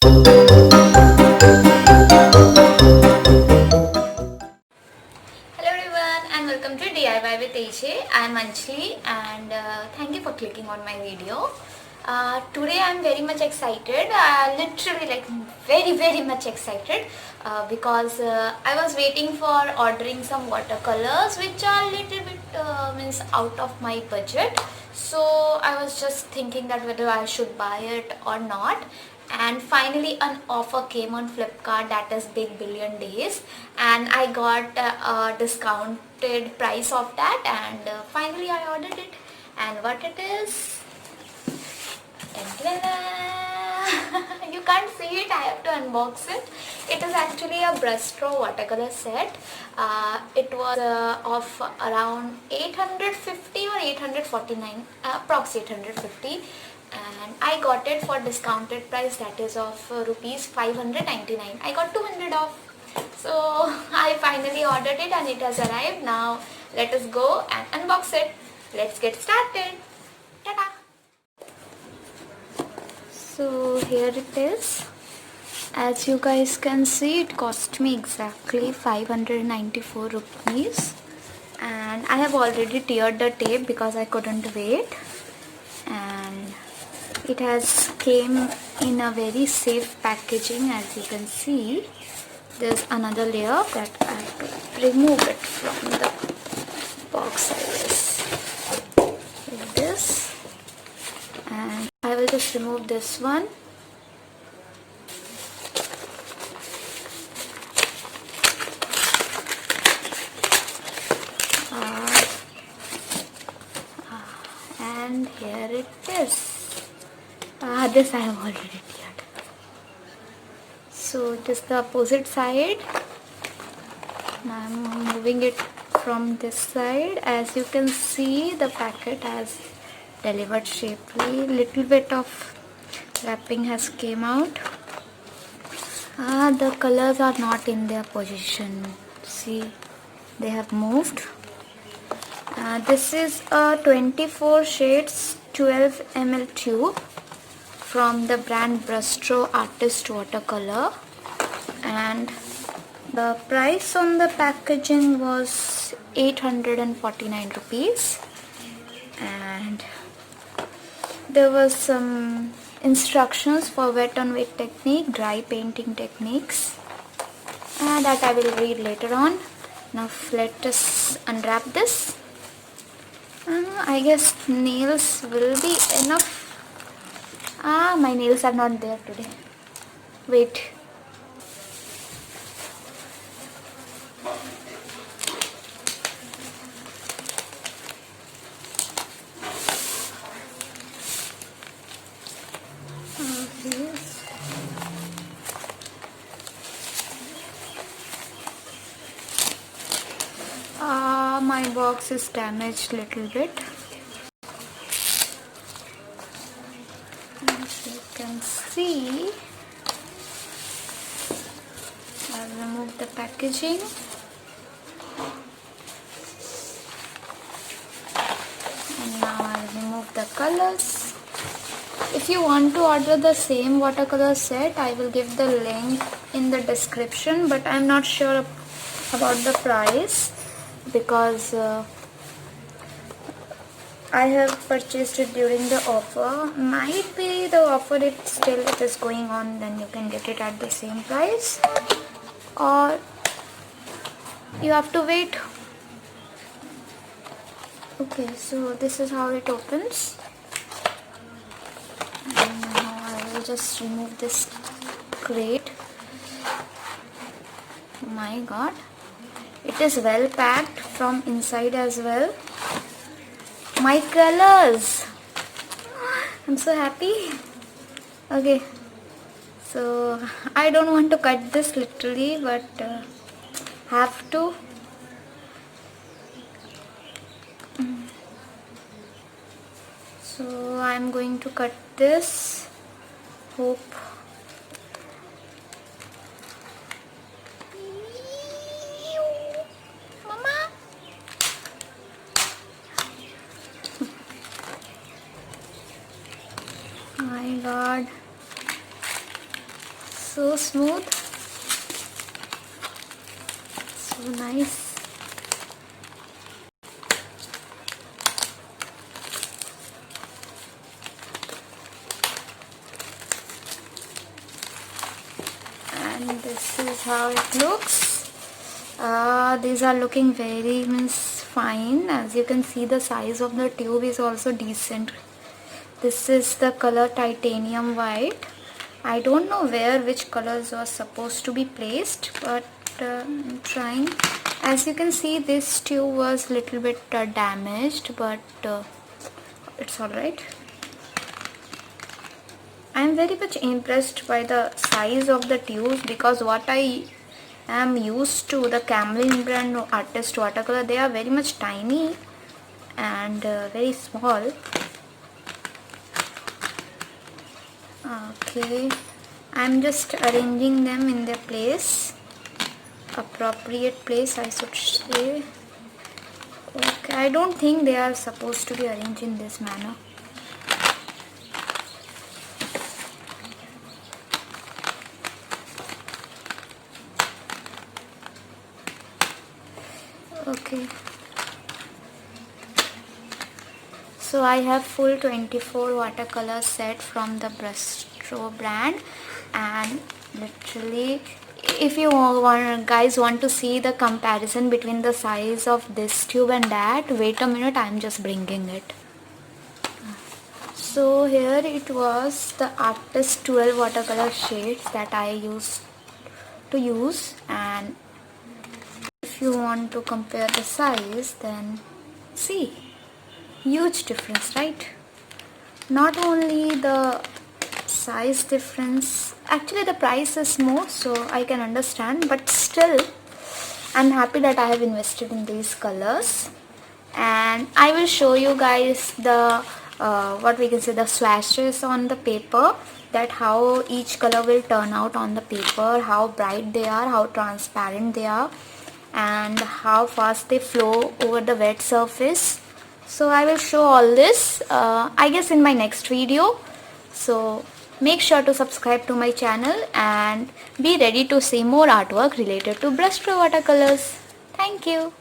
Hello everyone and welcome to DIY with AJ. I am Anjali and thank you for clicking on my video. Today I am very much excited, literally like very much excited because I was waiting for ordering some watercolors which are little bit means out of my budget. So I was just thinking that whether I should buy it or not, and finally an offer came on Flipkart, that is Big Billion Days, and I got a discounted price of that, and finally I ordered it. And what it is, you can't see it, I have to unbox it. It is actually a Brustro watercolor set. It was of around 850 or 849, approx 850, and I got it for discounted price, that is of rupees 599. I got 200 off. So I finally ordered it and it has arrived. Now let us go and unbox it. Let's get started. Ta-da! So here it is. As you guys can see, it cost me exactly 594 rupees, and I have already teared the tape because I couldn't wait, and it has came in a very safe packaging. As you can see, there's another layer that I have to remove it from the box, I guess, like this, and I will just remove this one. And here it is. This I have already teared. So it is the opposite side. Now I am moving it from this side. As you can see, the packet has delivered safely. Little bit of wrapping has came out. The colors are not in their position. See, they have moved. This is a 24 shades 12 ml tube from the brand Brustro Artist Watercolor, and the price on the packaging was 849 rupees, and there was some instructions for wet on wet technique, dry painting techniques, and that I will read later on. Now let us unwrap this. I guess nails will be enough. My nails are not there today. Wait. My box is damaged little bit. As you can see, I'll remove the packaging. And now I'll remove the colors. If you want to order the same watercolor set, I will give the link in the description, but I'm not sure about the price because I have purchased it during the offer. Might be the offer it is going on, then you can get it at the same price, or you have to wait. Okay, so this is how it opens. And now I will just remove this crate. My god, it is well packed from inside as well. My colors, I'm so happy. Okay, so I don't want to cut this literally, but have to. So I'm going to cut this. Hope Mama. My god, So smooth, so nice. And this is how it looks. These are looking very fine. As you can see, the size of the tube is also decent. This is the color titanium white. I don't know where which colors were supposed to be placed, but I'm trying. As you can see, this tube was little bit damaged, but it's alright. I am very much impressed by the size of the tubes, because what I am used to, the Camlin brand artist watercolor, they are very much tiny and very small. Okay, I'm just arranging them in their place, appropriate place I should say. Okay, I don't think they are supposed to be arranged in this manner. Okay, so I have full 24 watercolor set from the Brustro brand, and literally, if you guys want to see the comparison between the size of this tube and that, wait a minute, I'm just bringing it. So here it was the artist 12 watercolor shades that I used to use, and if you want to compare the size, then see, huge difference, right? Not only the size difference, actually the price is more, so I can understand, but still I'm happy that I have invested in these colors. And I will show you guys the what we can say, the swatches on the paper, that how each color will turn out on the paper, how bright they are, how transparent they are, and how fast they flow over the wet surface. So I will show all this I guess in my next video. So make sure to subscribe to my channel and be ready to see more artwork related to Brustro watercolors. Thank you.